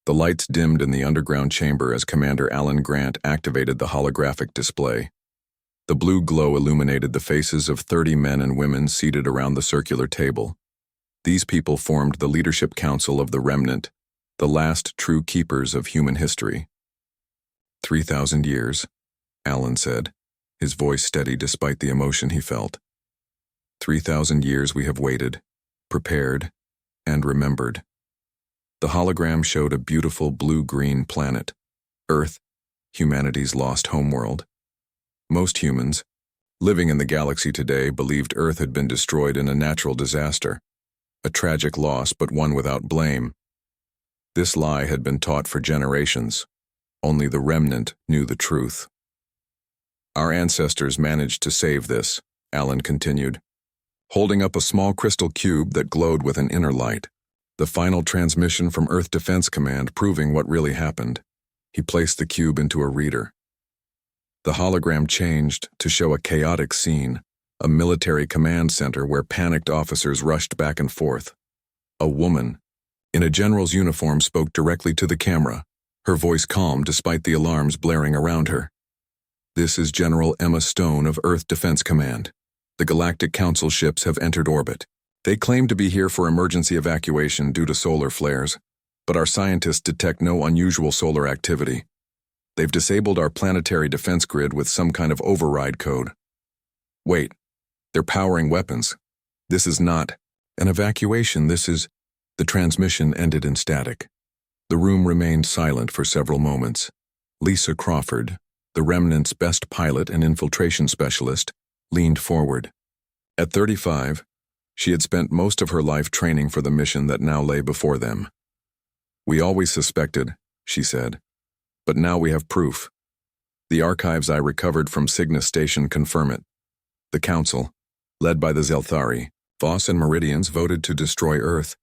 The lights dimmed in the underground chamber as Commander Alan Grant activated the holographic display. The blue glow illuminated the faces of 30 men and women seated around the circular table. These people formed the Leadership Council of the Remnant, the last true keepers of human history. 3,000 years, Alan said, his voice steady despite the emotion he felt. 3,000 years we have waited, prepared, and remembered. The hologram showed a beautiful blue-green planet, Earth, humanity's lost homeworld. Most humans, living in the galaxy today, believed Earth had been destroyed in a natural disaster, a tragic loss but one without blame. This lie had been taught for generations. Only the remnant knew the truth. Our ancestors managed to save this, Alan continued, holding up a small crystal cube that glowed with an inner light. The final transmission from Earth Defense Command proving what really happened. He placed the cube into a reader. The hologram changed to show a chaotic scene, a military command center where panicked officers rushed back and forth. A woman, in a general's uniform, spoke directly to the camera, her voice calm despite the alarms blaring around her. This is General Emma Stone of Earth Defense Command. The Galactic Council ships have entered orbit. They claim to be here for emergency evacuation due to solar flares, but our scientists detect no unusual solar activity. They've disabled our planetary defense grid with some kind of override code. Wait, they're powering weapons. This is not an evacuation, this is... The transmission ended in static. The room remained silent for several moments. Lisa Crawford, the Remnant's best pilot and infiltration specialist, leaned forward. At 35, she had spent most of her life training for the mission that now lay before them. We always suspected, she said, but now we have proof. The archives I recovered from Cygnus Station confirm it. The Council, led by the Zelthari, Voss and Meridians, voted to destroy Earth.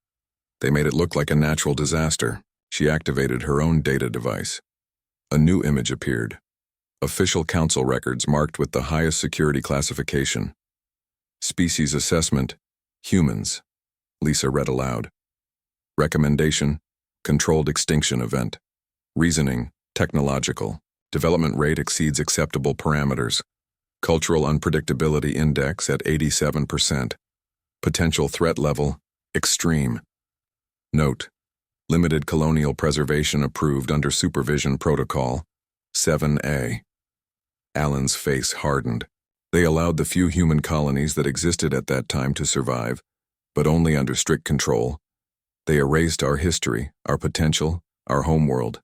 They made it look like a natural disaster. She activated her own data device. A new image appeared. Official Council records marked with the highest security classification. Species assessment, humans, Lisa read aloud. Recommendation, controlled extinction event. Reasoning, technological. Development rate exceeds acceptable parameters. Cultural unpredictability index at 87%. Potential threat level, extreme. Note, limited colonial preservation approved under Supervision Protocol, 7A. Alan's face hardened. They allowed the few human colonies that existed at that time to survive, but only under strict control. They erased our history, our potential, our homeworld.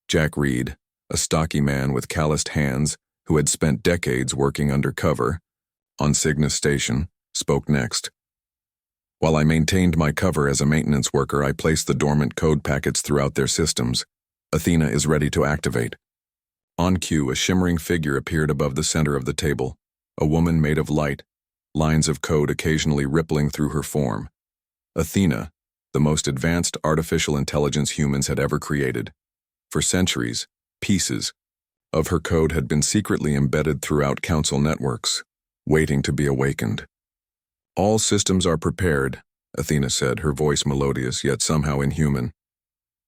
Jack Reed, a stocky man with calloused hands who had spent decades working undercover on Cygnus Station, spoke next. While I maintained my cover as a maintenance worker, I placed the dormant code packets throughout their systems. Athena is ready to activate. On cue, a shimmering figure appeared above the center of the table, a woman made of light, lines of code occasionally rippling through her form. Athena, the most advanced artificial intelligence humans had ever created. For centuries, pieces of her code had been secretly embedded throughout Council networks, waiting to be awakened. All systems are prepared, Athena said, her voice melodious yet somehow inhuman.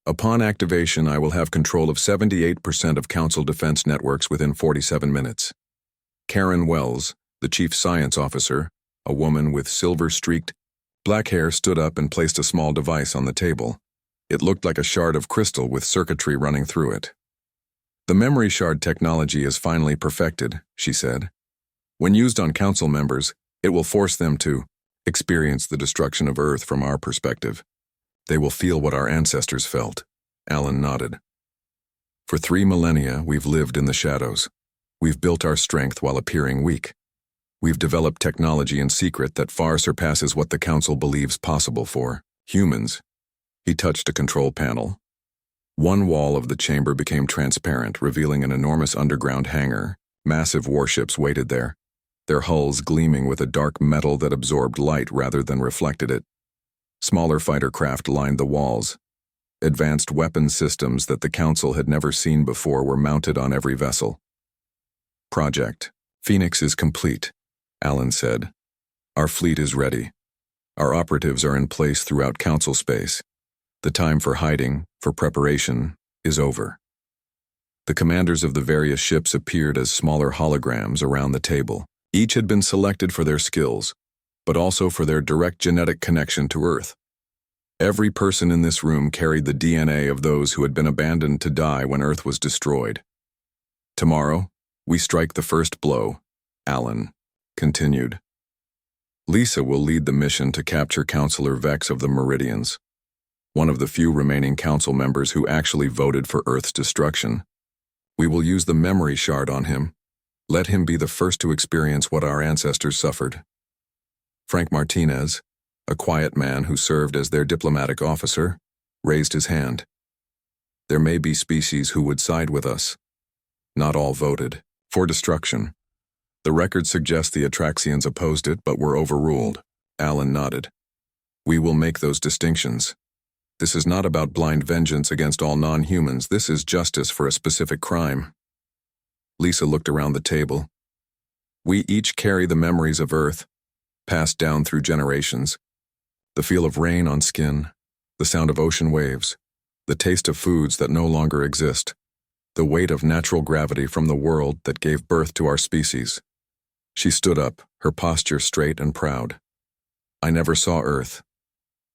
Upon activation, I will have control of 78% of Council defense networks within 47 minutes. Karen Wells, the chief science officer, a woman with silver-streaked black hair, stood up and placed a small device on the table. It looked like a shard of crystal with circuitry running through it. The memory shard technology is finally perfected, she said. When used on Council members, it will force them to experience the destruction of Earth from our perspective. They will feel what our ancestors felt. Alan nodded. For 3 millennia, we've lived in the shadows. We've built our strength while appearing weak. We've developed technology in secret that far surpasses what the Council believes possible for humans. He touched a control panel. One wall of the chamber became transparent, revealing an enormous underground hangar. Massive warships waited there, their hulls gleaming with a dark metal that absorbed light rather than reflected it. Smaller fighter craft lined the walls. Advanced weapon systems that the Council had never seen before were mounted on every vessel. Project Phoenix is complete, Alan said. Our fleet is ready. Our operatives are in place throughout Council space. The time for hiding, for preparation is over. The commanders of the various ships appeared as smaller holograms around the table. Each had been selected for their skills, but also for their direct genetic connection to Earth. Every person in this room carried the DNA of those who had been abandoned to die when Earth was destroyed. Tomorrow, we strike the first blow, Alan continued. Lisa will lead the mission to capture Counselor Vex of the Meridians, one of the few remaining council members who actually voted for Earth's destruction. We will use the memory shard on him. Let him be the first to experience what our ancestors suffered. Frank Martinez, a quiet man who served as their diplomatic officer, raised his hand. There may be species who would side with us. Not all voted for destruction. The record suggests the Atraxians opposed it but were overruled. Alan nodded. We will make those distinctions. This is not about blind vengeance against all non-humans. This is justice for a specific crime. Lisa looked around the table. We each carry the memories of Earth, passed down through generations. The feel of rain on skin, the sound of ocean waves, the taste of foods that no longer exist, the weight of natural gravity from the world that gave birth to our species. She stood up, her posture straight and proud. I never saw Earth.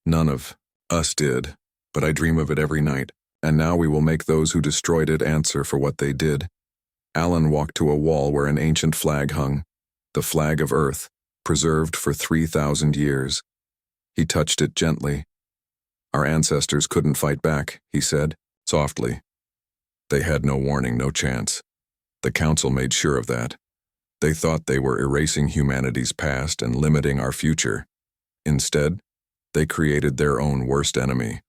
None of us did, but I dream of it every night, and now we will make those who destroyed it answer for what they did. Alan walked to a wall where an ancient flag hung, the flag of Earth, preserved for 3,000 years. He touched it gently. Our ancestors couldn't fight back, he said, softly. They had no warning, no chance. The council made sure of that. They thought they were erasing humanity's past and limiting our future. Instead, they created their own worst enemy.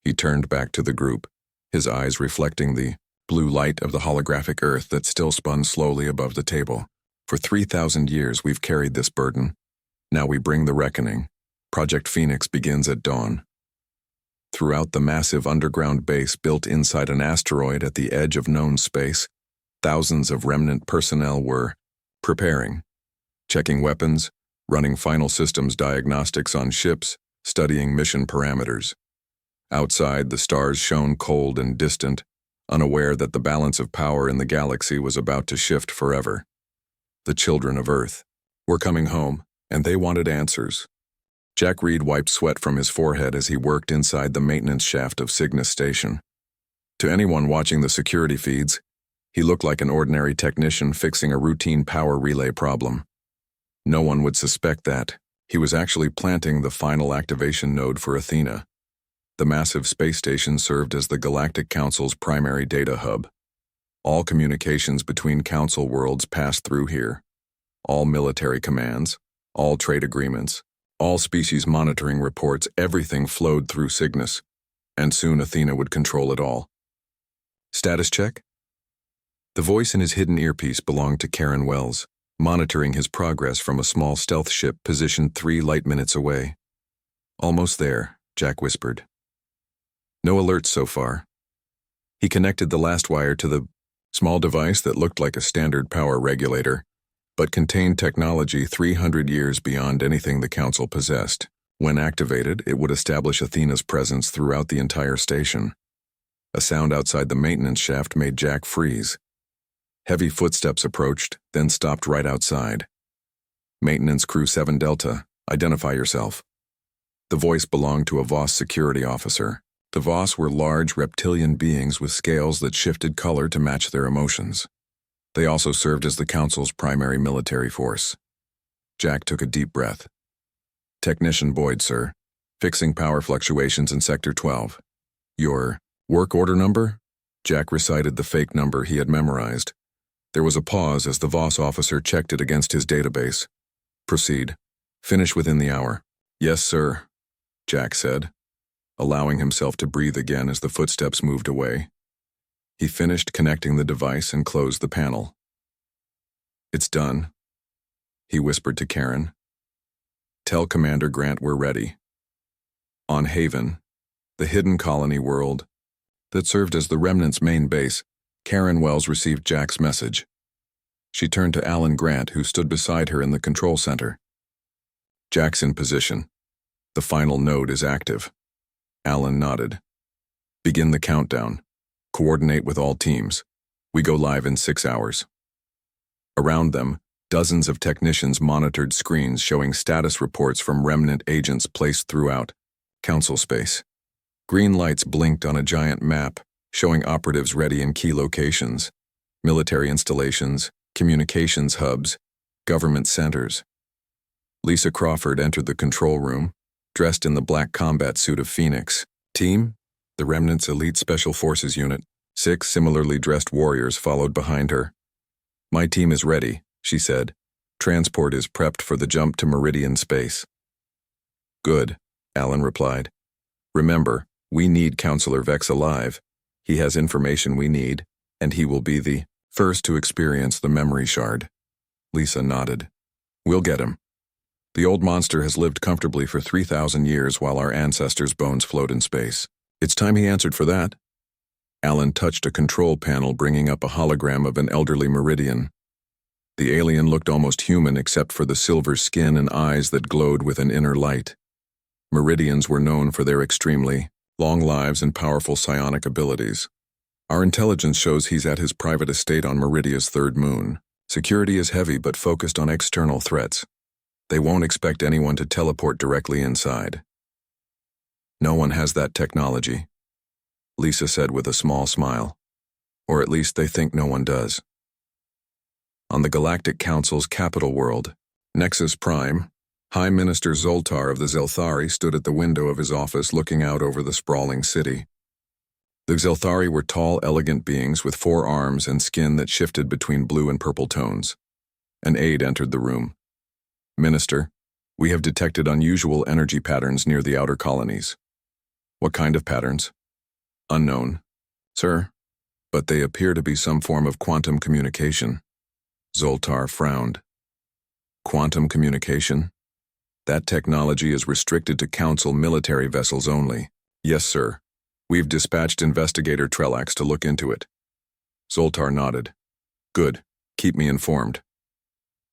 He turned back to the group, his eyes reflecting the blue light of the holographic Earth that still spun slowly above the table. For 3,000 years we've carried this burden. Now we bring the reckoning. Project Phoenix begins at dawn. Throughout the massive underground base built inside an asteroid at the edge of known space, thousands of remnant personnel were preparing, checking weapons, running final systems diagnostics on ships, studying mission parameters. Outside, the stars shone cold and distant, unaware that the balance of power in the galaxy was about to shift forever. The children of Earth were coming home, and they wanted answers. Jack Reed wiped sweat from his forehead as he worked inside the maintenance shaft of Cygnus Station. To anyone watching the security feeds, he looked like an ordinary technician fixing a routine power relay problem. No one would suspect that. He was actually planting the final activation node for Athena. The massive space station served as the Galactic Council's primary data hub. All communications between Council worlds passed through here. All military commands, all trade agreements, all species monitoring reports, everything flowed through Cygnus, and soon Athena would control it all. Status check? The voice in his hidden earpiece belonged to Karen Wells, monitoring his progress from a small stealth ship positioned 3 light minutes away. Almost there, Jack whispered. No alerts so far. He connected the last wire to the small device that looked like a standard power regulator, but contained technology 300 years beyond anything the Council possessed. When activated, it would establish Athena's presence throughout the entire station. A sound outside the maintenance shaft made Jack freeze. Heavy footsteps approached, then stopped right outside. Maintenance Crew 7 Delta, identify yourself. The voice belonged to a Voss security officer. The Voss were large reptilian beings with scales that shifted color to match their emotions. They also served as the Council's primary military force. Jack took a deep breath. Technician Boyd, sir. Fixing power fluctuations in Sector 12. Your work order number? Jack recited the fake number he had memorized. There was a pause as the Voss officer checked it against his database. Proceed. Finish within the hour. Yes, sir, Jack said, allowing himself to breathe again as the footsteps moved away. He finished connecting the device and closed the panel. It's done, he whispered to Karen. Tell Commander Grant we're ready. On Haven, the hidden colony world that served as the Remnant's main base, Karen Wells received Jack's message. She turned to Alan Grant, who stood beside her in the control center. Jack's in position. The final node is active. Alan nodded. Begin the countdown. Coordinate with all teams. We go live in 6 hours. Around them, dozens of technicians monitored screens showing status reports from remnant agents placed throughout Council space. Green lights blinked on a giant map, showing operatives ready in key locations: military installations, communications hubs, government centers. Lisa Crawford entered the control room, dressed in the black combat suit of Phoenix. Team, the Remnant's elite special forces unit. 6 similarly dressed warriors followed behind her. My team is ready, she said. Transport is prepped for the jump to Meridian space. Good, Alan replied. Remember, we need Counselor Vex alive. He has information we need, and he will be the first to experience the memory shard. Lisa nodded. We'll get him. The old monster has lived comfortably for 3,000 years while our ancestors' bones float in space. It's time he answered for that. Alan touched a control panel, bringing up a hologram of an elderly Meridian. The alien looked almost human except for the silver skin and eyes that glowed with an inner light. Meridians were known for their extremely long lives and powerful psionic abilities. Our intelligence shows he's at his private estate on Meridia's third moon. Security is heavy but focused on external threats. They won't expect anyone to teleport directly inside. No one has that technology, Lisa said with a small smile. Or at least they think no one does. On the Galactic Council's capital world, Nexus Prime, High Minister Zoltar of the Zelthari stood at the window of his office looking out over the sprawling city. The Zelthari were tall, elegant beings with 4 arms and skin that shifted between blue and purple tones. An aide entered the room. Minister, we have detected unusual energy patterns near the outer colonies. What kind of patterns? Unknown, sir, but they appear to be some form of quantum communication. Zoltar frowned. Quantum communication? That technology is restricted to Council military vessels only. Yes, sir. We've dispatched Investigator Trelax to look into it. Zoltar nodded. Good. Keep me informed.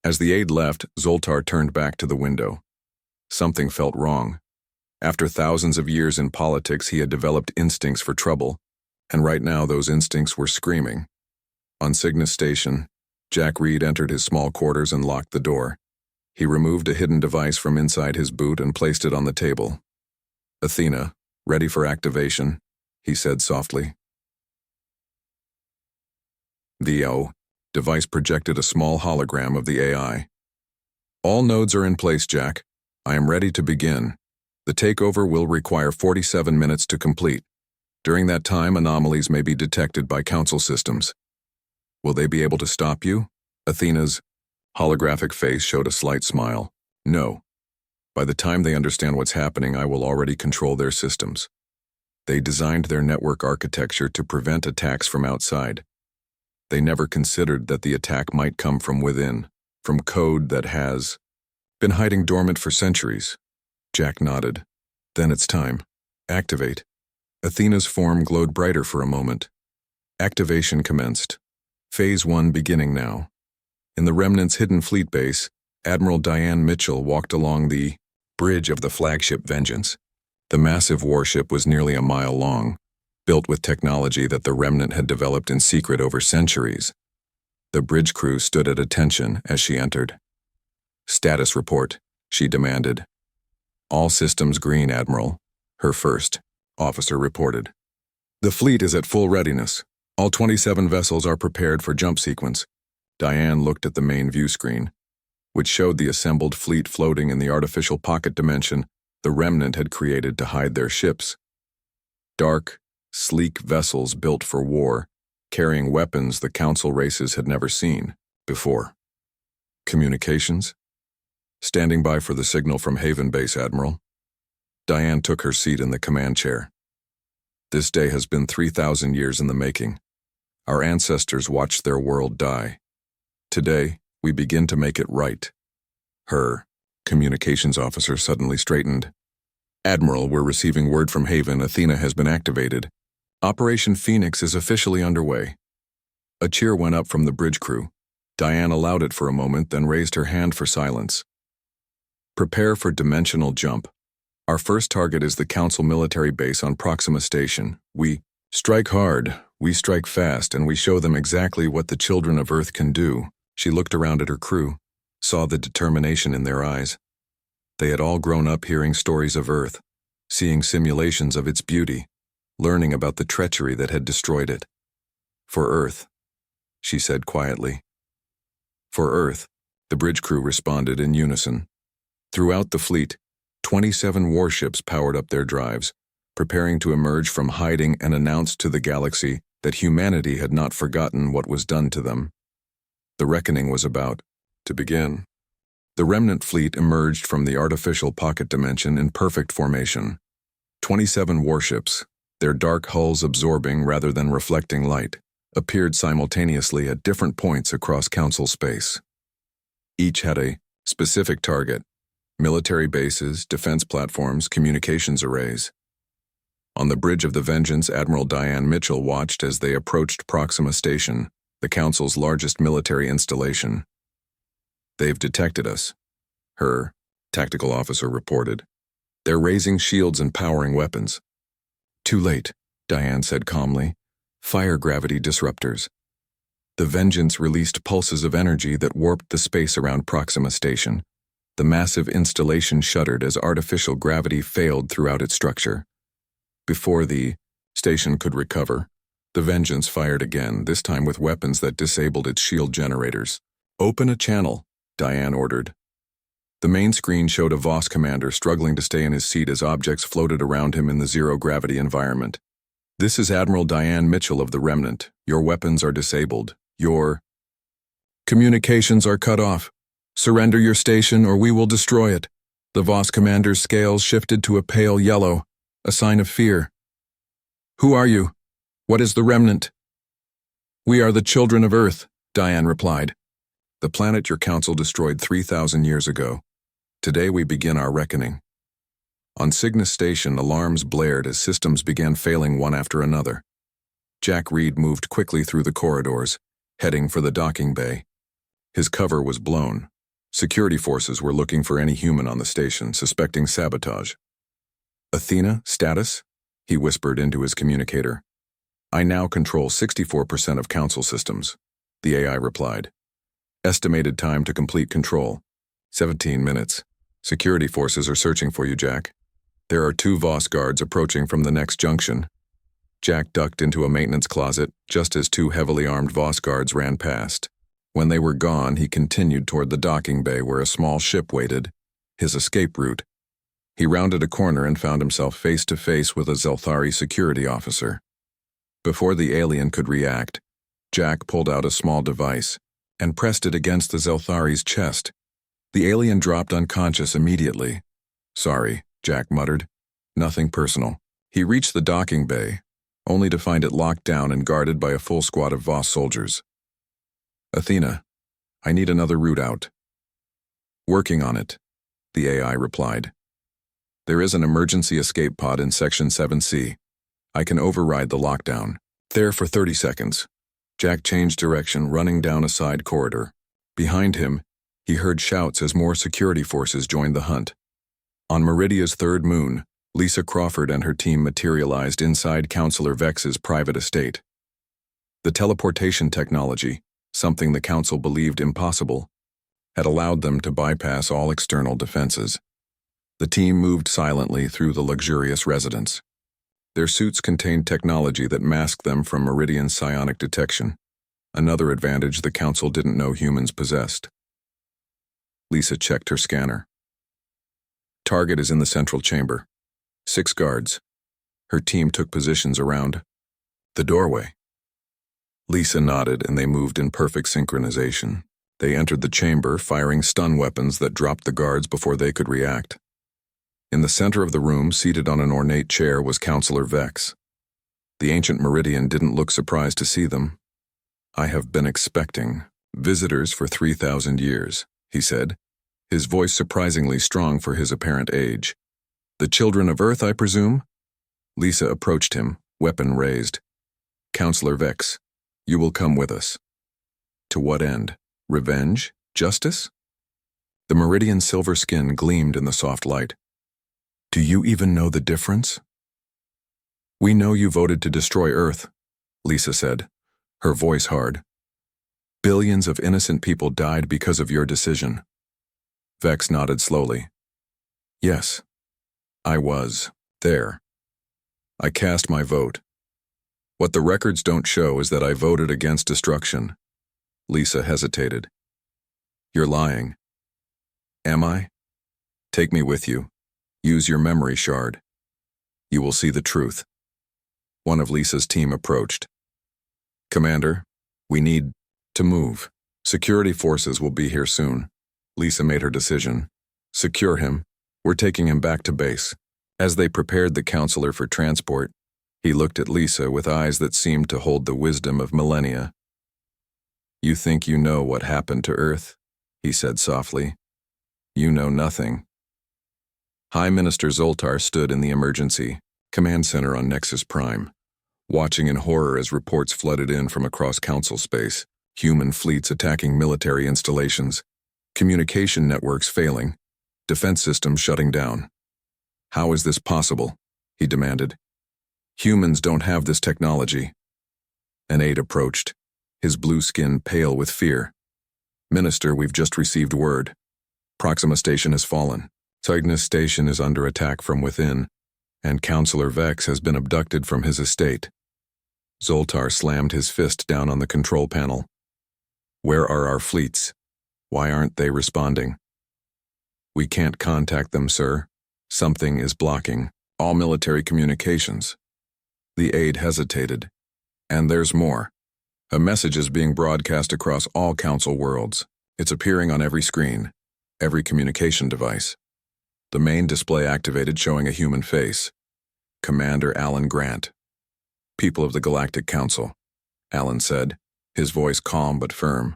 As the aide left, Zoltar turned back to the window. Something felt wrong. After thousands of years in politics, he had developed instincts for trouble, and right now those instincts were screaming. On Cygnus Station, Jack Reed entered his small quarters and locked the door. He removed a hidden device from inside his boot and placed it on the table. Athena, ready for activation, he said softly. The device projected a small hologram of the AI. All nodes are in place, Jack. I am ready to begin. The takeover will require 47 minutes to complete. During that time, anomalies may be detected by Council systems. Will they be able to stop you? Athena's holographic face showed a slight smile. No. By the time they understand what's happening, I will already control their systems. They designed their network architecture to prevent attacks from outside. They never considered that the attack might come from within, from code that has been hiding dormant for centuries. Jack nodded. Then it's time. Activate. Athena's form glowed brighter for a moment. Activation commenced. Phase 1 beginning now. In the Remnant's hidden fleet base, Admiral Diane Mitchell walked along the bridge of the flagship Vengeance. The massive warship was nearly a mile long, built with technology that the Remnant had developed in secret over centuries. The bridge crew stood at attention as she entered. Status report, she demanded. All systems green, Admiral, her first officer reported. The fleet is at full readiness. All 27 vessels are prepared for jump sequence. Diane looked at the main view screen, which showed the assembled fleet floating in the artificial pocket dimension the Remnant had created to hide their ships. Dark, sleek vessels built for war, carrying weapons the Council races had never seen before. Communications? Standing by for the signal from Haven Base, Admiral. Diane took her seat in the command chair. This day has been 3,000 years in the making. Our ancestors watched their world die. Today, we begin to make it right. Her communications officer suddenly straightened. Admiral, we're receiving word from Haven. Athena has been activated. Operation Phoenix is officially underway. A cheer went up from the bridge crew. Diane allowed it for a moment, then raised her hand for silence. Prepare for dimensional jump. Our first target is the Council military base on Proxima Station. We strike hard, we strike fast, and we show them exactly what the children of Earth can do." She looked around at her crew, saw the determination in their eyes. They had all grown up hearing stories of Earth, seeing simulations of its beauty, learning about the treachery that had destroyed it. "For Earth," she said quietly. "For Earth," the bridge crew responded in unison. Throughout the fleet, 27 warships powered up their drives, preparing to emerge from hiding and announce to the galaxy that humanity had not forgotten what was done to them. The reckoning was about to begin. The remnant fleet emerged from the artificial pocket dimension in perfect formation. 27 warships, their dark hulls absorbing rather than reflecting light, appeared simultaneously at different points across Council space. Each had a specific target: military bases, defense platforms, communications arrays. On the bridge of the Vengeance, Admiral Diane Mitchell watched as they approached Proxima Station, the Council's largest military installation. "They've detected us," her tactical officer reported. "They're raising shields and powering weapons." "Too late," Diane said calmly. "Fire gravity disruptors." The Vengeance released pulses of energy that warped the space around Proxima Station. The massive installation shuddered as artificial gravity failed throughout its structure. Before the station could recover, the Vengeance fired again, this time with weapons that disabled its shield generators. "Open a channel," Diane ordered. The main screen showed a Voss commander struggling to stay in his seat as objects floated around him in the zero-gravity environment. "This is Admiral Diane Mitchell of the Remnant. Your weapons are disabled. Your communications are cut off. Surrender your station or we will destroy it." The Voss commander's scales shifted to a pale yellow, a sign of fear. "Who are you? What is the Remnant?" "We are the children of Earth," Diane replied. "The planet your council destroyed 3,000 years ago. Today we begin our reckoning." On Cygnus Station, alarms blared as systems began failing one after another. Jack Reed moved quickly through the corridors, heading for the docking bay. His cover was blown. Security forces were looking for any human on the station, suspecting sabotage. "Athena, status?" he whispered into his communicator. "I now control 64% of Council systems," the AI replied. "Estimated time to complete control: 17 minutes. Security forces are searching for you, Jack. There are 2 Voss guards approaching from the next junction." Jack ducked into a maintenance closet just as 2 heavily armed Voss guards ran past. When they were gone, he continued toward the docking bay where a small ship waited, his escape route. He rounded a corner and found himself face to face with a Zelthari security officer. Before the alien could react, Jack pulled out a small device and pressed it against the Zelthari's chest. The alien dropped unconscious immediately. "Sorry," Jack muttered. "Nothing personal." He reached the docking bay, only to find it locked down and guarded by a full squad of Voss soldiers. "Athena, I need another route out." "Working on it," the AI replied. "There is an emergency escape pod in Section 7C. I can override the lockdown. There for 30 seconds. Jack changed direction, running down a side corridor. Behind him, he heard shouts as more security forces joined the hunt. On Meridia's third moon, Lisa Crawford and her team materialized inside Counselor Vex's private estate. The teleportation technology, something the Council believed impossible, had allowed them to bypass all external defenses. The team moved silently through the luxurious residence. Their suits contained technology that masked them from Meridian psionic detection, another advantage the Council didn't know humans possessed. Lisa checked her scanner. "Target is in the central chamber. 6 guards." Her team took positions around the doorway. Lisa nodded and they moved in perfect synchronization. They entered the chamber, firing stun weapons that dropped the guards before they could react. In the center of the room, seated on an ornate chair, was Counselor Vex. The ancient Meridian didn't look surprised to see them. "I have been expecting visitors for 3,000 years, he said, his voice surprisingly strong for his apparent age. "The children of Earth, I presume?" Lisa approached him, weapon raised. "Counselor Vex, you will come with us." "To what end? Revenge? Justice?" The Meridian silver skin gleamed in the soft light. Do you even know the difference? We know you voted to destroy Earth, Lisa said, her voice hard. Billions of innocent people died because of your decision. Vex nodded slowly. Yes, I was there. I cast my vote. What the records don't show is that I voted against destruction. Lisa hesitated. You're lying. Am I? Take me with you. Use your memory shard. You will see the truth. One of Lisa's team approached. Commander, we need to move. Security forces will be here soon. Lisa made her decision. Secure him. We're taking him back to base. As they prepared the counselor for transport, he looked at Lisa with eyes that seemed to hold the wisdom of millennia. You think you know what happened to Earth? He said softly. You know nothing. High Minister Zoltar stood in the emergency command center on Nexus Prime, watching in horror as reports flooded in from across council space, human fleets attacking military installations, communication networks failing, defense systems shutting down. How is this possible? He demanded. Humans don't have this technology. An aide approached, his blue skin pale with fear. Minister, we've just received word. Proxima Station has fallen. Cygnus Station is under attack from within, and Councillor Vex has been abducted from his estate. Zoltar slammed his fist down on the control panel. Where are our fleets? Why aren't they responding? We can't contact them, sir. Something is blocking all military communications. The aide hesitated. And there's more. A message is being broadcast across all council worlds. It's appearing on every screen, every communication device. The main display activated, showing a human face. Commander Alan Grant. People of the Galactic Council, Alan said, his voice calm but firm.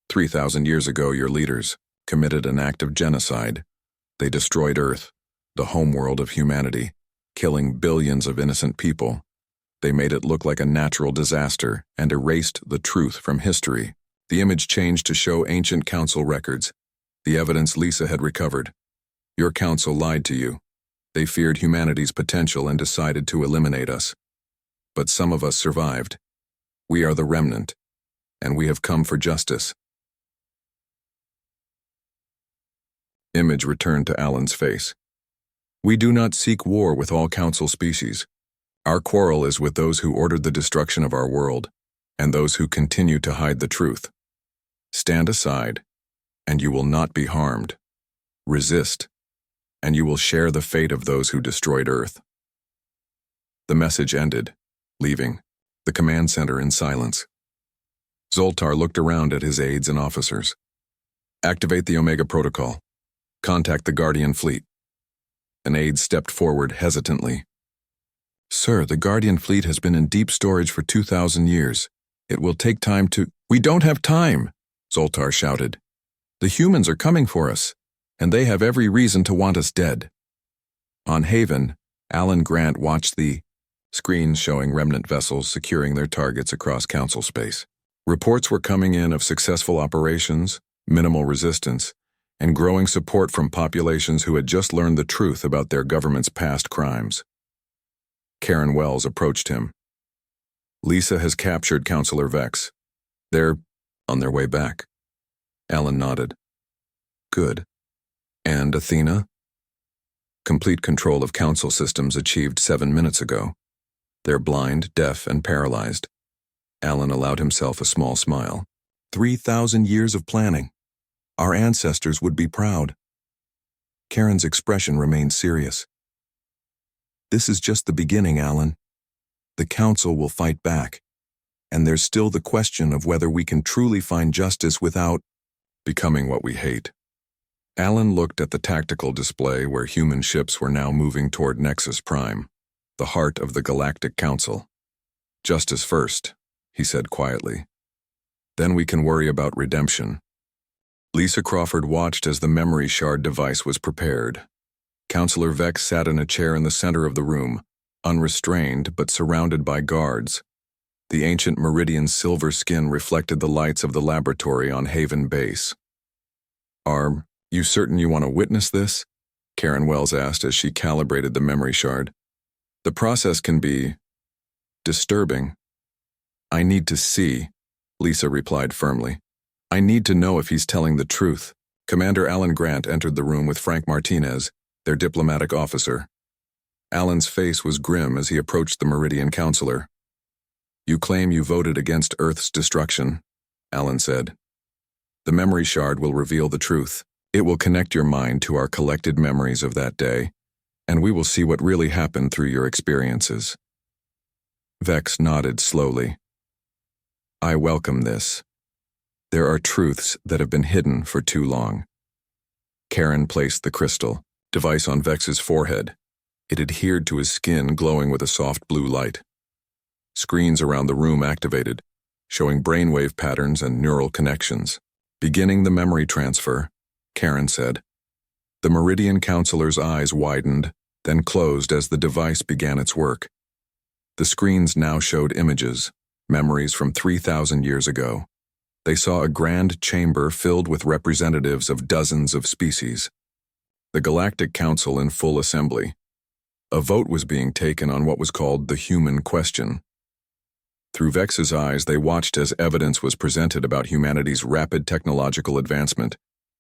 3,000 years ago, your leaders committed an act of genocide. They destroyed Earth, the homeworld of humanity, killing billions of innocent people. They made it look like a natural disaster and erased the truth from history. The image changed to show ancient council records, the evidence Lisa had recovered. Your council lied to you. They feared humanity's potential and decided to eliminate us. But some of us survived. We are the remnant, and we have come for justice. Image returned to Alan's face. We do not seek war with all council species. Our quarrel is with those who ordered the destruction of our world, and those who continue to hide the truth. Stand aside, and you will not be harmed. Resist, and you will share the fate of those who destroyed Earth. The message ended, leaving the command center in silence. Zoltar looked around at his aides and officers. Activate the Omega Protocol. Contact the Guardian fleet. An aide stepped forward hesitantly. Sir, the Guardian fleet has been in deep storage for 2,000 years. It will take time to— We don't have time, Zoltar shouted. The humans are coming for us, and they have every reason to want us dead. On Haven, Alan Grant watched the screens showing remnant vessels securing their targets across council space. Reports were coming in of successful operations, minimal resistance, and growing support from populations who had just learned the truth about their government's past crimes. Karen Wells approached him. Lisa has captured Councillor Vex. They're on their way back. Alan nodded. Good. And Athena? Complete control of council systems achieved 7 minutes ago. They're blind, deaf, and paralyzed. Alan allowed himself a small smile. 3,000 years of planning. Our ancestors would be proud. Karen's expression remained serious. This is just the beginning, Alan. The council will fight back. And there's still the question of whether we can truly find justice without becoming what we hate. Alan looked at the tactical display where human ships were now moving toward Nexus Prime, the heart of the Galactic Council. Justice first, he said quietly. Then we can worry about redemption. Lisa Crawford watched as the memory shard device was prepared. Councillor Vex sat in a chair in the center of the room, unrestrained but surrounded by guards. The ancient Meridian's silver skin reflected the lights of the laboratory on Haven Base. Are you certain you want to witness this? Karen Wells asked as she calibrated the memory shard. The process can be disturbing. I need to see, Lisa replied firmly. I need to know if he's telling the truth. Commander Alan Grant entered the room with Frank Martinez, their diplomatic officer. Alan's face was grim as he approached the Meridian counselor. You claim you voted against Earth's destruction, Alan said. The memory shard will reveal the truth. It will connect your mind to our collected memories of that day, and we will see what really happened through your experiences. Vex nodded slowly. I welcome this. There are truths that have been hidden for too long. Karen placed the crystal device on Vex's forehead. It adhered to his skin, glowing with a soft blue light. Screens around the room activated, showing brainwave patterns and neural connections. Beginning the memory transfer, Karen said. The Meridian counselor's eyes widened, then closed as the device began its work. The screens now showed images, memories from 3,000 years ago. They saw a grand chamber filled with representatives of dozens of species. The Galactic Council in full assembly. A vote was being taken on what was called the human question. Through Vex's eyes, they watched as evidence was presented about humanity's rapid technological advancement,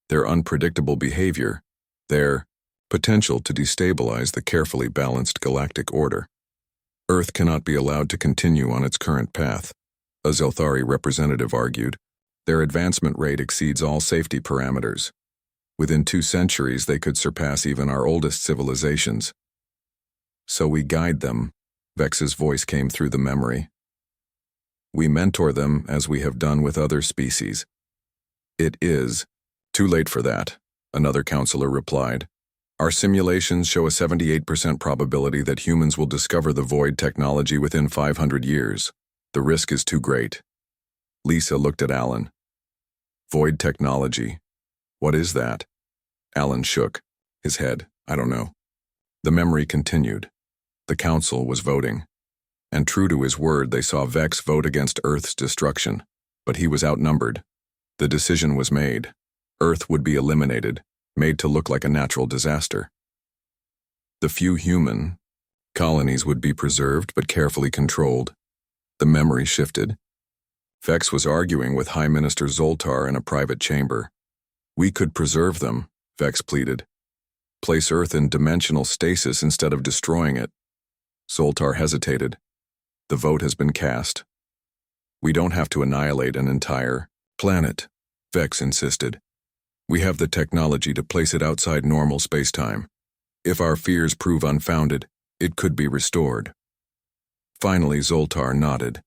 their unpredictable behavior, their potential to destabilize the carefully balanced galactic order. Earth cannot be allowed to continue on its current path, a Zelthari representative argued. Their advancement rate exceeds all safety parameters. Within 2 centuries, they could surpass even our oldest civilizations. So we guide them, Vex's voice came through the memory. We mentor them as we have done with other species. It is too late for that, another counselor replied. Our simulations show a 78% probability that humans will discover the void technology within 500 years. The risk is too great. Lisa looked at Alan. Void technology. What is that? Alan shook his head. I don't know. The memory continued. The council was voting. And true to his word, they saw Vex vote against Earth's destruction. But he was outnumbered. The decision was made. Earth would be eliminated, made to look like a natural disaster. The few human colonies would be preserved but carefully controlled. The memory shifted. Vex was arguing with High Minister Zoltar in a private chamber. We could preserve them, Vex pleaded. Place Earth in dimensional stasis instead of destroying it. Zoltar hesitated. The vote has been cast. We don't have to annihilate an entire planet, Vex insisted. We have the technology to place it outside normal spacetime. If our fears prove unfounded, it could be restored. Finally, Zoltar nodded.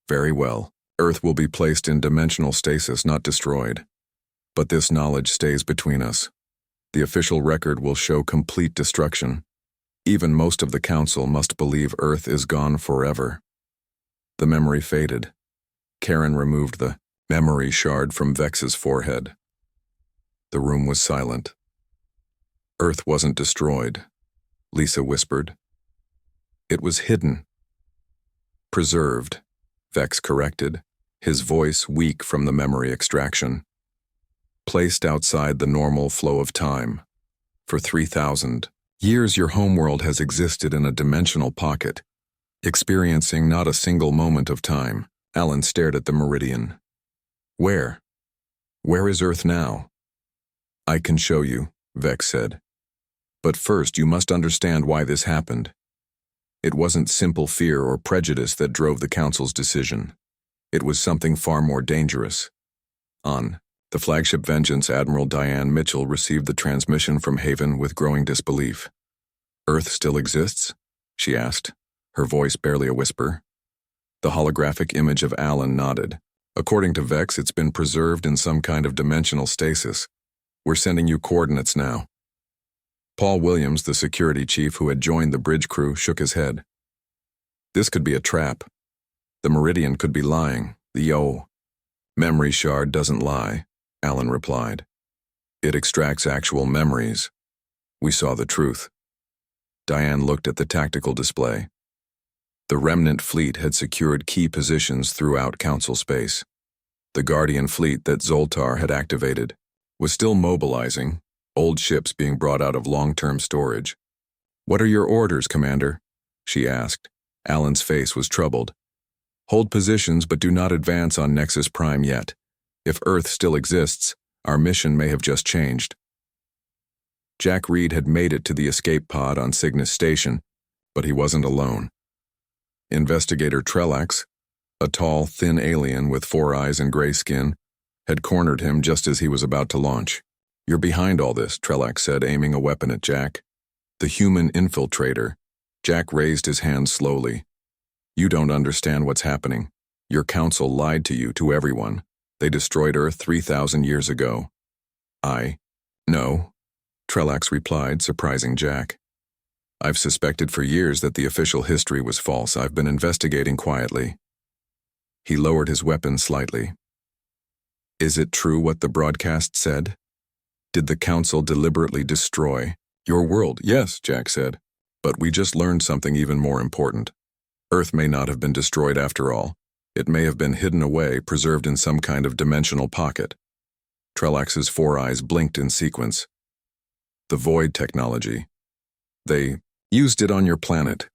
Very well. Earth will be placed in dimensional stasis, not destroyed. But this knowledge stays between us. The official record will show complete destruction. Even most of the council must believe Earth is gone forever. The memory faded. Karen removed the memory shard from Vex's forehead. The room was silent. Earth wasn't destroyed, Lisa whispered. It was hidden. Preserved, Vex corrected, his voice weak from the memory extraction. Placed outside the normal flow of time. For 3,000 years, your homeworld has existed in a dimensional pocket, experiencing not a single moment of time. Alan stared at the Meridian. Where? Where is Earth now? I can show you, Vex said. But first you must understand why this happened. It wasn't simple fear or prejudice that drove the Council's decision. It was something far more dangerous. On the flagship Vengeance, Admiral Diane Mitchell received the transmission from Haven with growing disbelief. Earth still exists? She asked, her voice barely a whisper. The holographic image of Alan nodded. According to Vex, it's been preserved in some kind of dimensional stasis. We're sending you coordinates now. Paul Williams, the security chief who had joined the bridge crew, shook his head. This could be a trap. The Meridian could be lying. The memory shard doesn't lie, Alan replied. It extracts actual memories. We saw the truth. Diane looked at the tactical display. The remnant fleet had secured key positions throughout Council space. The Guardian fleet that Zoltar had activated was still mobilizing, old ships being brought out of long-term storage. "What are your orders, Commander?" she asked. Alan's face was troubled. "Hold positions but do not advance on Nexus Prime yet. If Earth still exists, our mission may have just changed." Jack Reed had made it to the escape pod on Cygnus Station, but he wasn't alone. Investigator Trelax, a tall, thin alien with 4 eyes and gray skin, had cornered him just as he was about to launch. "You're behind all this," Trelax said, aiming a weapon at Jack. "The human infiltrator." Jack raised his hand slowly. "You don't understand what's happening. Your council lied to you, to everyone. They destroyed Earth 3,000 years ago." "No," Trelax replied, surprising Jack. "I've suspected for years that the official history was false. I've been investigating quietly." He lowered his weapon slightly. "Is it true what the broadcast said? Did the council deliberately destroy your world?" "Yes," Jack said. "But we just learned something even more important. Earth may not have been destroyed after all. It may have been hidden away, preserved in some kind of dimensional pocket." Trelax's 4 eyes blinked in sequence. "The void technology. They used it on your planet.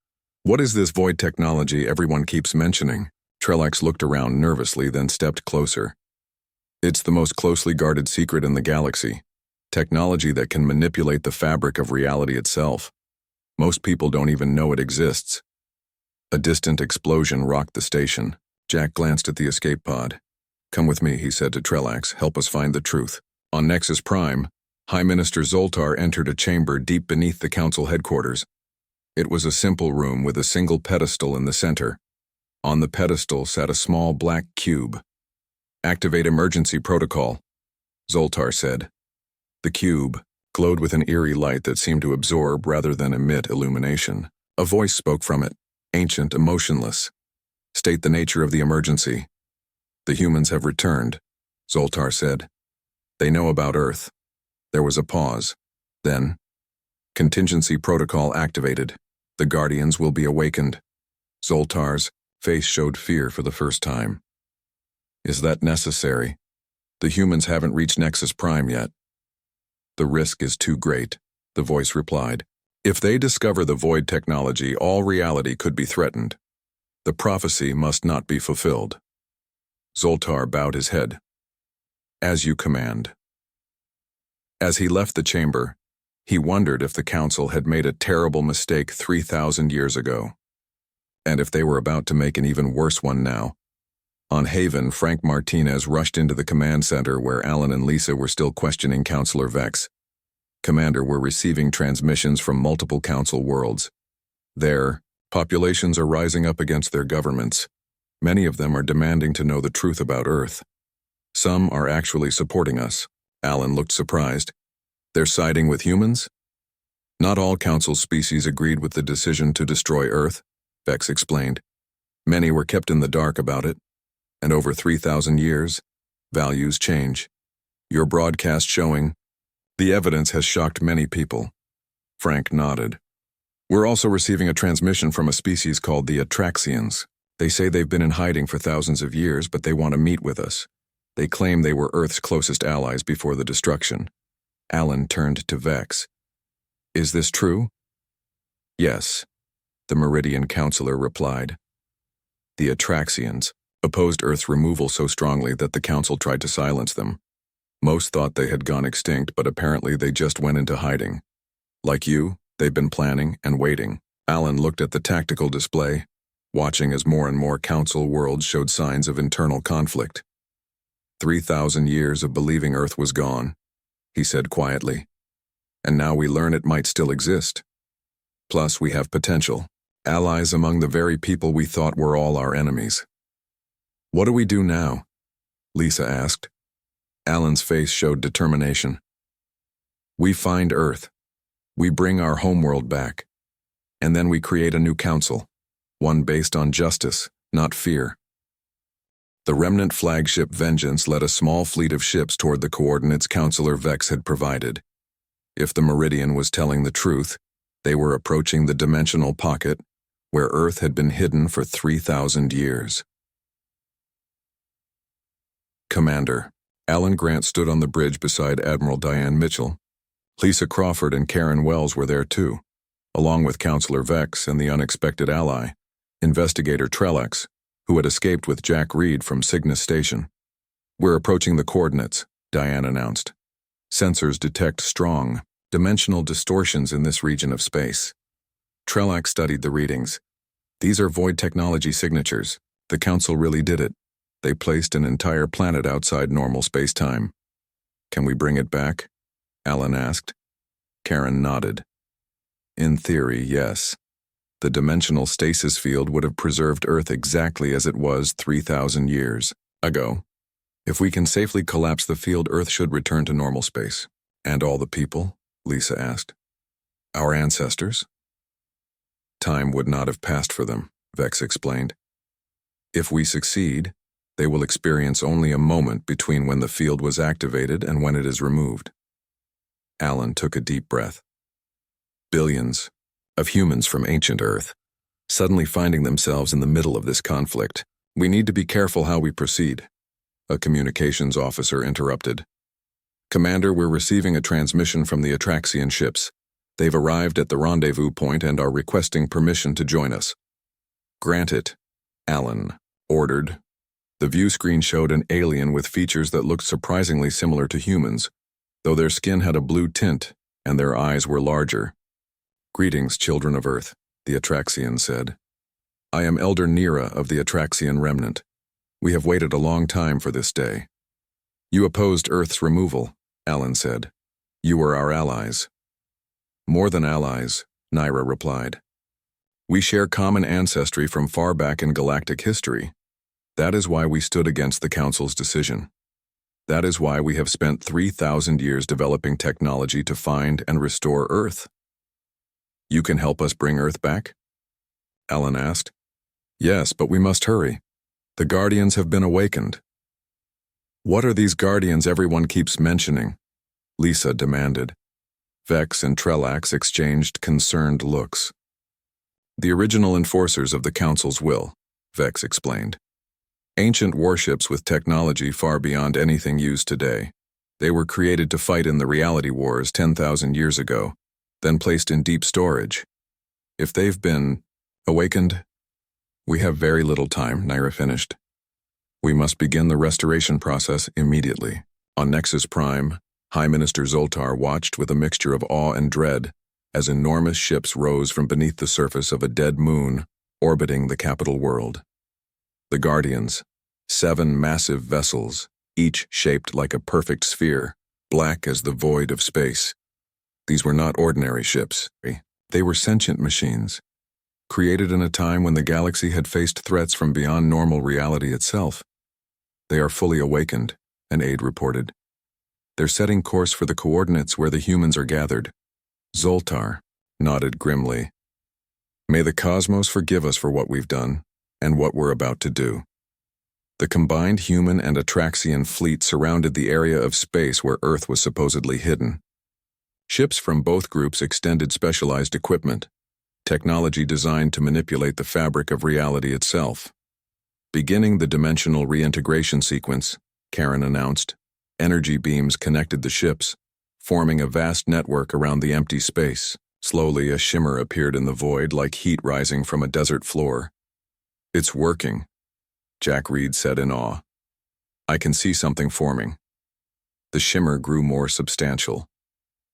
What is this void technology everyone keeps mentioning?" Trelax looked around nervously, then stepped closer. "It's the most closely guarded secret in the galaxy. Technology that can manipulate the fabric of reality itself. Most people don't even know it exists." A distant explosion rocked the station. Jack glanced at the escape pod. "Come with me," he said to Trelax. "Help us find the truth." On Nexus Prime, High Minister Zoltar entered a chamber deep beneath the council headquarters. It was a simple room with a single pedestal in the center. On the pedestal sat a small black cube. "Activate emergency protocol," Zoltar said. The cube glowed with an eerie light that seemed to absorb rather than emit illumination. A voice spoke from it, ancient, emotionless. "State the nature of the emergency." "The humans have returned," Zoltar said. "They know about Earth." There was a pause. Then, "Contingency protocol activated. The Guardians will be awakened." Zoltar's face showed fear for the first time. "Is that necessary? The humans haven't reached Nexus Prime yet." "The risk is too great," the voice replied. "If they discover the void technology, all reality could be threatened. The prophecy must not be fulfilled." Zoltar bowed his head. "As you command." As he left the chamber, he wondered if the council had made a terrible mistake 3,000 years ago, and if they were about to make an even worse one now. On Haven, Frank Martinez rushed into the command center where Alan and Lisa were still questioning Counselor Vex. "Commander, we're receiving transmissions from multiple council worlds. Their populations are rising up against their governments. Many of them are demanding to know the truth about Earth. Some are actually supporting us." Alan looked surprised. "They're siding with humans?" "Not all council species agreed with the decision to destroy Earth," Vex explained. "Many were kept in the dark about it. And over 3,000 years, values change. Your broadcast showing the evidence has shocked many people." Frank nodded. "We're also receiving a transmission from a species called the Atraxians. They say they've been in hiding for thousands of years, but they want to meet with us. They claim they were Earth's closest allies before the destruction." Alan turned to Vex. "Is this true?" "Yes," the Meridian counselor replied. "The Atraxians opposed Earth's removal so strongly that the council tried to silence them. Most thought they had gone extinct, but apparently they just went into hiding. Like you, they've been planning and waiting." Alan looked at the tactical display, watching as more and more council worlds showed signs of internal conflict. 3,000 years of believing Earth was gone, he said quietly. And now we learn it might still exist. Plus, we have potential, allies among the very people we thought were all our enemies. "What do we do now?" Lisa asked. Alan's face showed determination. "We find Earth. We bring our homeworld back. And then we create a new council, one based on justice, not fear." The remnant flagship Vengeance led a small fleet of ships toward the coordinates Counselor Vex had provided. If the Meridian was telling the truth, they were approaching the dimensional pocket where Earth had been hidden for 3,000 years. "Commander." Alan Grant stood on the bridge beside Admiral Diane Mitchell. Lisa Crawford and Karen Wells were there too, along with Counselor Vex and the unexpected ally, Investigator Trellex, who had escaped with Jack Reed from Cygnus Station. "We're approaching the coordinates," Diane announced. "Sensors detect strong, dimensional distortions in this region of space." Trellex studied the readings. "These are void technology signatures. The Council really did it. They placed an entire planet outside normal space-time." "Can we bring it back?" Alan asked. Karen nodded. "In theory, yes. The dimensional stasis field would have preserved Earth exactly as it was 3,000 years ago. If we can safely collapse the field, Earth should return to normal space." "And all the people?" Lisa asked. "Our ancestors?" "Time would not have passed for them," Vex explained. "If we succeed, they will experience only a moment between when the field was activated and when it is removed." Alan took a deep breath. Billions of humans from ancient Earth, suddenly finding themselves in the middle of this conflict. "We need to be careful how we proceed," a communications officer interrupted. "Commander, we're receiving a transmission from the Atraxian ships. They've arrived at the rendezvous point and are requesting permission to join us." "Grant it," Alan ordered. The view screen showed an alien with features that looked surprisingly similar to humans, though their skin had a blue tint and their eyes were larger. "Greetings, children of Earth," the Atraxian said. "I am Elder Nira of the Atraxian Remnant. We have waited a long time for this day." "You opposed Earth's removal," Alan said. "You were our allies." "More than allies," Nira replied. "We share common ancestry from far back in galactic history. That is why we stood against the Council's decision. That is why we have spent 3,000 years developing technology to find and restore Earth." "You can help us bring Earth back?" Alan asked. "Yes, but we must hurry. The Guardians have been awakened." "What are these Guardians everyone keeps mentioning?" Lisa demanded. Vex and Trellex exchanged concerned looks. "The original enforcers of the Council's will," Vex explained. "Ancient warships with technology far beyond anything used today. They were created to fight in the reality wars 10,000 years ago, then placed in deep storage. If they've been awakened, we have very little time," Nira finished. "We must begin the restoration process immediately." On Nexus Prime, High Minister Zoltar watched with a mixture of awe and dread as enormous ships rose from beneath the surface of a dead moon orbiting the capital world. The Guardians, 7 massive vessels, each shaped like a perfect sphere, black as the void of space. These were not ordinary ships. They were sentient machines, created in a time when the galaxy had faced threats from beyond normal reality itself. "They are fully awakened," an aide reported. "They're setting course for the coordinates where the humans are gathered." Zoltar nodded grimly. "May the cosmos forgive us for what we've done, and what we're about to do." The combined human and Atraxian fleet surrounded the area of space where Earth was supposedly hidden. Ships from both groups extended specialized equipment, technology designed to manipulate the fabric of reality itself. Beginning the dimensional reintegration sequence, Karen announced, energy beams connected the ships, forming a vast network around the empty space. Slowly, a shimmer appeared in the void like heat rising from a desert floor. "It's working," Jack Reed said in awe. "I can see something forming." The shimmer grew more substantial.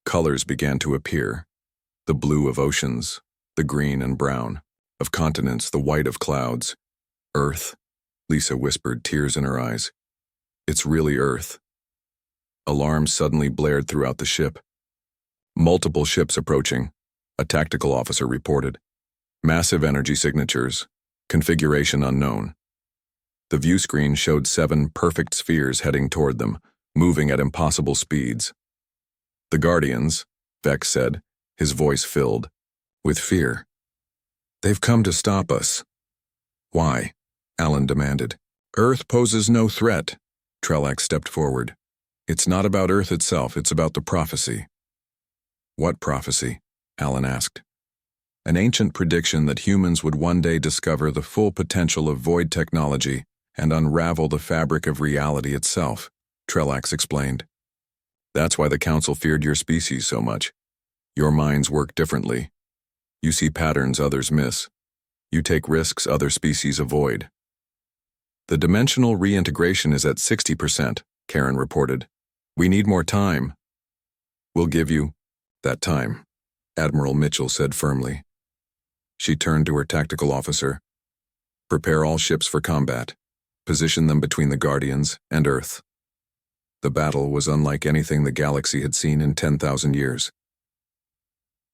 Colors began to appear, the blue of oceans, the green and brown of continents, the white of clouds. "Earth," Lisa whispered, tears in her eyes. "It's really Earth." Alarms suddenly blared throughout the ship. "Multiple ships approaching," a tactical officer reported. "Massive energy signatures, configuration unknown." The view screen showed 7 perfect spheres heading toward them, moving at impossible speeds. "The Guardians," Vex said, his voice filled with fear. "They've come to stop us." "Why?" Alan demanded. "Earth poses no threat," Trellex stepped forward. "It's not about Earth itself, it's about the prophecy." "What prophecy?" Alan asked. "An ancient prediction that humans would one day discover the full potential of void technology and unravel the fabric of reality itself," Trellex explained. That's why the Council feared your species so much. Your minds work differently. You see patterns others miss. You take risks other species avoid. The dimensional reintegration is at 60%, Karen reported. We need more time. We'll give you that time, Admiral Mitchell said firmly. She turned to her tactical officer. Prepare all ships for combat. Position them between the Guardians and Earth. The battle was unlike anything the galaxy had seen in 10,000 years.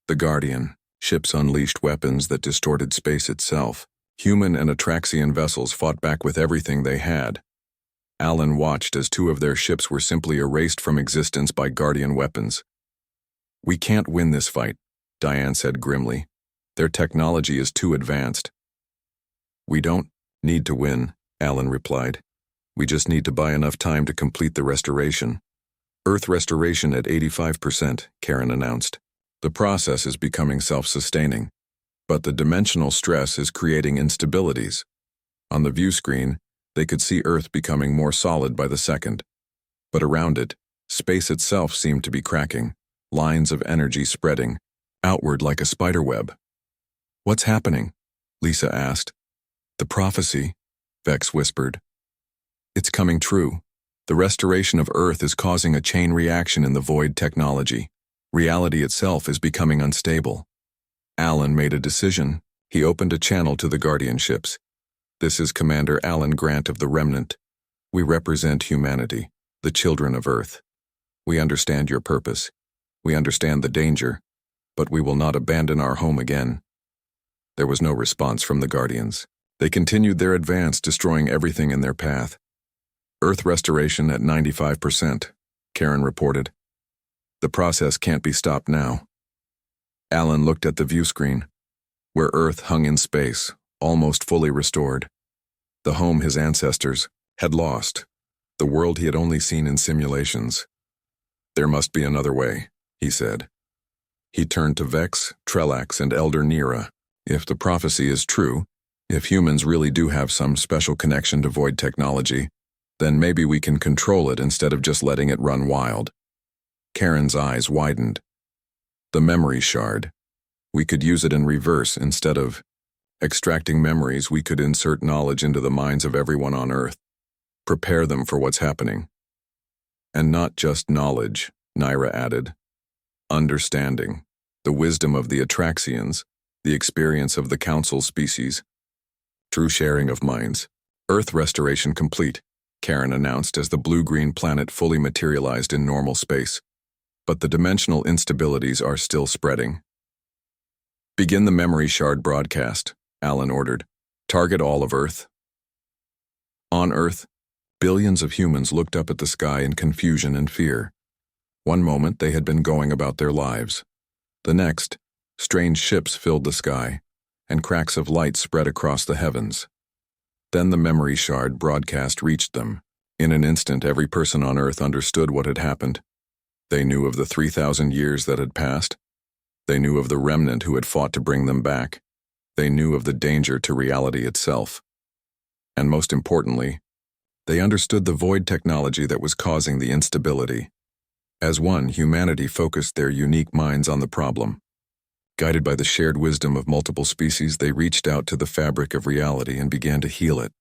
The Guardian ships unleashed weapons that distorted space itself. Human and Atraxian vessels fought back with everything they had. Alan watched as two of their ships were simply erased from existence by Guardian weapons. We can't win this fight, Diane said grimly. Their technology is too advanced. We don't need to win, Alan replied. We just need to buy enough time to complete the restoration. Earth restoration at 85%, Karen announced. The process is becoming self-sustaining, but the dimensional stress is creating instabilities. On the view screen, they could see Earth becoming more solid by the second. But around it, space itself seemed to be cracking, lines of energy spreading, outward like a spiderweb. What's happening? Lisa asked. The prophecy, Vex whispered. It's coming true. The restoration of Earth is causing a chain reaction in the void technology. Reality itself is becoming unstable. Alan made a decision. He opened a channel to the Guardian ships. This is Commander Alan Grant of the Remnant. We represent humanity, the children of Earth. We understand your purpose. We understand the danger, but we will not abandon our home again. There was no response from the Guardians. They continued their advance, destroying everything in their path. Earth restoration at 95%, Karen reported. The process can't be stopped now. Alan looked at the view screen, where Earth hung in space, almost fully restored. The home his ancestors had lost, the world he had only seen in simulations. There must be another way, he said. He turned to Vex, Trelax, and Elder Nera. If the prophecy is true, if humans really do have some special connection to void technology, then maybe we can control it instead of just letting it run wild. Karen's eyes widened. The memory shard. We could use it in reverse instead of extracting memories. We could insert knowledge into the minds of everyone on Earth. Prepare them for what's happening. And not just knowledge, Nera added. Understanding. The wisdom of the Atraxians, the experience of the Council species. True sharing of minds. Earth restoration complete, Karen announced as the blue-green planet fully materialized in normal space. But the dimensional instabilities are still spreading. Begin the memory shard broadcast, Alan ordered. Target all of Earth. On Earth, billions of humans looked up at the sky in confusion and fear. One moment they had been going about their lives. The next, strange ships filled the sky, and cracks of light spread across the heavens. Then the memory shard broadcast reached them. In an instant, every person on Earth understood what had happened. They knew of the 3,000 years that had passed. They knew of the remnant who had fought to bring them back. They knew of the danger to reality itself. And most importantly, they understood the void technology that was causing the instability. As one, humanity focused their unique minds on the problem. Guided by the shared wisdom of multiple species, they reached out to the fabric of reality and began to heal it.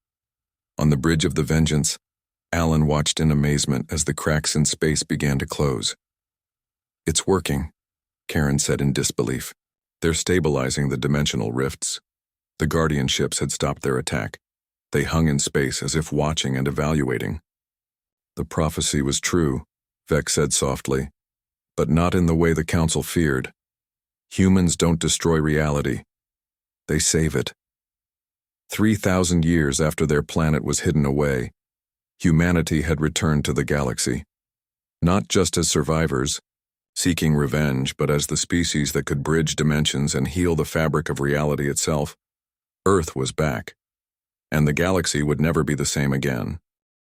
On the bridge of the Vengeance, Alan watched in amazement as the cracks in space began to close. It's working, Karen said in disbelief. They're stabilizing the dimensional rifts. The Guardian ships had stopped their attack. They hung in space as if watching and evaluating. The prophecy was true, Vex said softly, but not in the way the Council feared. Humans don't destroy reality. They save it. 3,000 years after their planet was hidden away, humanity had returned to the galaxy. Not just as survivors, seeking revenge, but as the species that could bridge dimensions and heal the fabric of reality itself. Earth was back, and the galaxy would never be the same again.